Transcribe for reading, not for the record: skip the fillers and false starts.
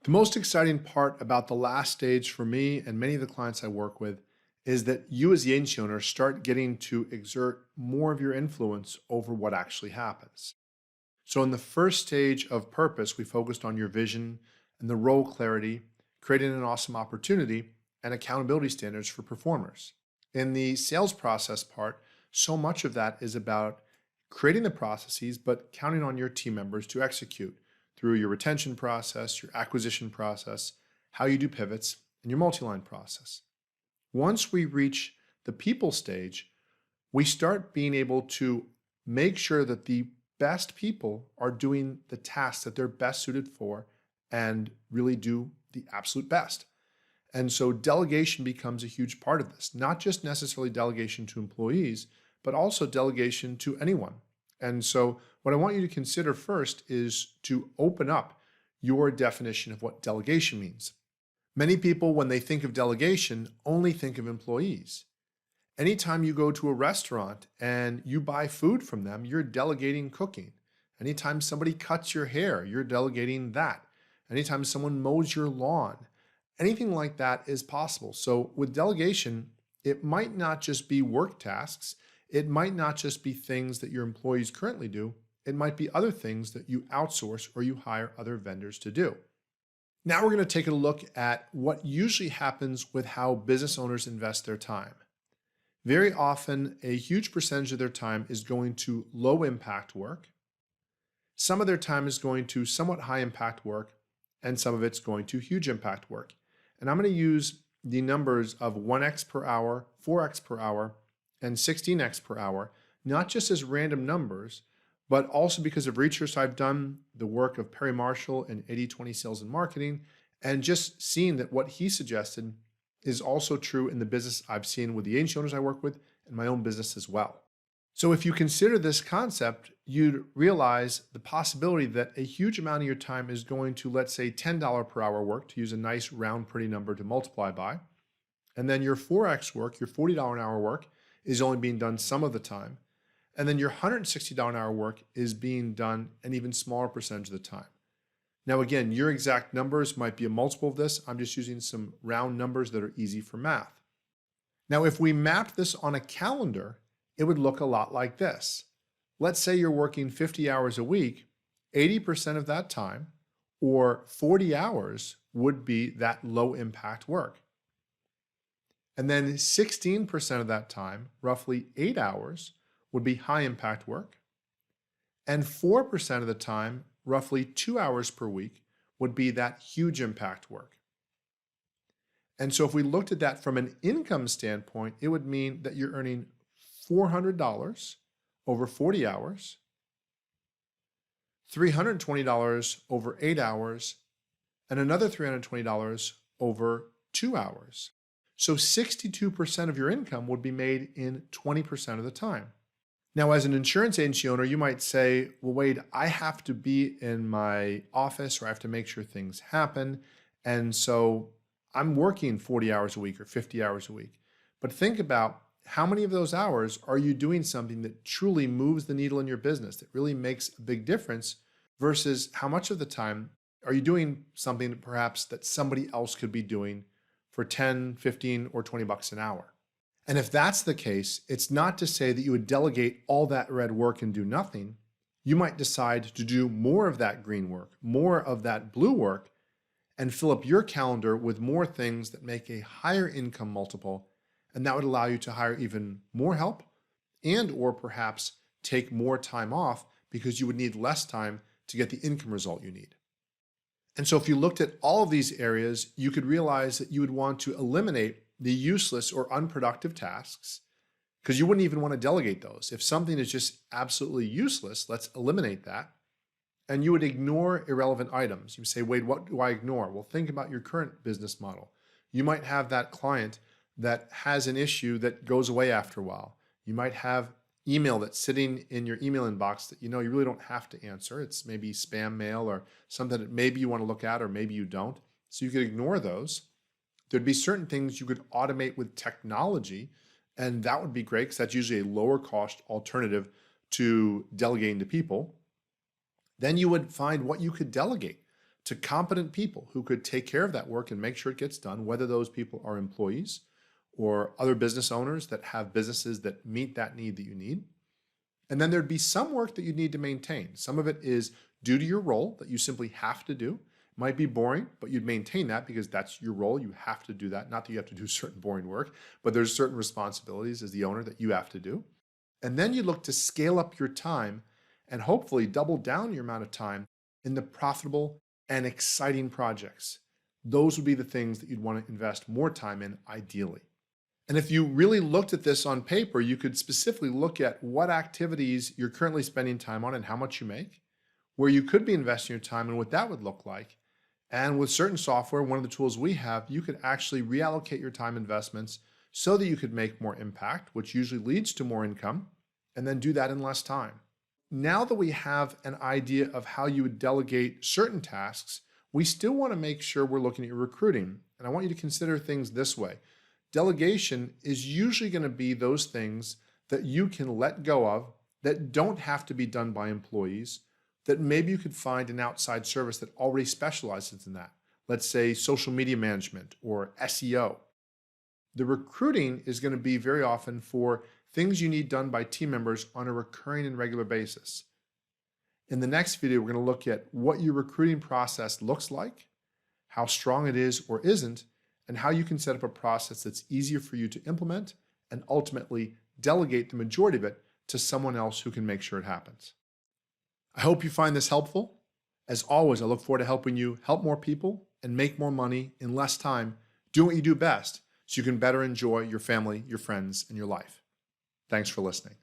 The most exciting part about the last stage for me and many of the clients I work with is that you as the agency owner start getting to exert more of your influence over what actually happens. So in the first stage of purpose, we focused on your vision and the role clarity, creating an awesome opportunity and accountability standards for performers. In the sales process part, so much of that is about creating the processes, but counting on your team members to execute through your retention process, your acquisition process, how you do pivots, and your multi-line process. Once we reach the people stage, we start being able to make sure that the best people are doing the tasks that they're best suited for and really do the absolute best. And so delegation becomes a huge part of this, not just necessarily delegation to employees, but also delegation to anyone. And so what I want you to consider first is to open up your definition of what delegation means. Many people, when they think of delegation, only think of employees. Anytime you go to a restaurant and you buy food from them, you're delegating cooking. Anytime somebody cuts your hair, you're delegating that. Anytime someone mows your lawn, anything like that is possible. So with delegation, it might not just be work tasks. It might not just be things that your employees currently do. It might be other things that you outsource or you hire other vendors to do. Now we're going to take a look at what usually happens with how business owners invest their time. Very often, a huge percentage of their time is going to low impact work. Some of their time is going to somewhat high impact work, and some of it's going to huge impact work. And I'm going to use the numbers of 1x per hour, 4x per hour, and 16x per hour, not just as random numbers, but also because of research I've done, the work of Perry Marshall in 80/20 sales and marketing, and just seeing that what he suggested is also true in the business I've seen with the agency owners I work with and my own business as well. So if you consider this concept, you'd realize the possibility that a huge amount of your time is going to, let's say, $10 per hour work, to use a nice round pretty number to multiply by. And then your 4x work, your $40 an hour work, is only being done some of the time. And then your $160 an hour work is being done an even smaller percentage of the time. Now, again, your exact numbers might be a multiple of this. I'm just using some round numbers that are easy for math. Now, if we mapped this on a calendar, it would look a lot like this. Let's say you're working 50 hours a week, 80% of that time, or 40 hours, would be that low impact work. And then 16% of that time, roughly 8 hours, would be high impact work. And 4% of the time, roughly 2 hours per week, would be that huge impact work. And so if we looked at that from an income standpoint, it would mean that you're earning $400 over 40 hours, $320 over 8 hours, and another $320 over 2 hours. So 62% of your income would be made in 20% of the time. Now, as an insurance agency owner, you might say, well, Wade, I have to be in my office or I have to make sure things happen. And so I'm working 40 hours a week or 50 hours a week. But think about how many of those hours are you doing something that truly moves the needle in your business, that really makes a big difference, versus how much of the time are you doing something perhaps that somebody else could be doing for 10, 15, or 20 bucks an hour. And if that's the case, it's not to say that you would delegate all that red work and do nothing. You might decide to do more of that green work, more of that blue work, and fill up your calendar with more things that make a higher income multiple. And that would allow you to hire even more help and or perhaps take more time off because you would need less time to get the income result you need. And so if you looked at all of these areas, you could realize that you would want to eliminate the useless or unproductive tasks because you wouldn't even want to delegate those. If something is just absolutely useless, let's eliminate that. And you would ignore irrelevant items. You say, Wade, what do I ignore? Well, think about your current business model. You might have that client that has an issue that goes away after a while. You might have email that's sitting in your email inbox that you really don't have to answer. It's maybe spam mail or something that maybe you want to look at or maybe you don't. So you could ignore those. There'd be certain things you could automate with technology, and that would be great because that's usually a lower cost alternative to delegating to people. Then you would find what you could delegate to competent people who could take care of that work and make sure it gets done, whether those people are employees or other business owners that have businesses that meet that need that you need. And then there'd be some work that you need to maintain. Some of it is due to your role that you simply have to do. It might be boring, but you'd maintain that because that's your role. You have to do that. Not that you have to do certain boring work, but there's certain responsibilities as the owner that you have to do. And then you look to scale up your time and hopefully double down your amount of time in the profitable and exciting projects. Those would be the things that you'd want to invest more time in ideally. And if you really looked at this on paper, you could specifically look at what activities you're currently spending time on and how much you make, where you could be investing your time and what that would look like. And with certain software, one of the tools we have, you could actually reallocate your time investments so that you could make more impact, which usually leads to more income, and then do that in less time. Now that we have an idea of how you would delegate certain tasks, we still want to make sure we're looking at your recruiting. And I want you to consider things this way. Delegation is usually going to be those things that you can let go of that don't have to be done by employees, that maybe you could find an outside service that already specializes in that. Let's say social media management or SEO. The recruiting is going to be very often for things you need done by team members on a recurring and regular basis. In the next video, we're going to look at what your recruiting process looks like, how strong it is or isn't, and how you can set up a process that's easier for you to implement and ultimately delegate the majority of it to someone else who can make sure it happens. I hope you find this helpful. As always, I look forward to helping you help more people and make more money in less time, doing what you do best so you can better enjoy your family, your friends, and your life. Thanks for listening.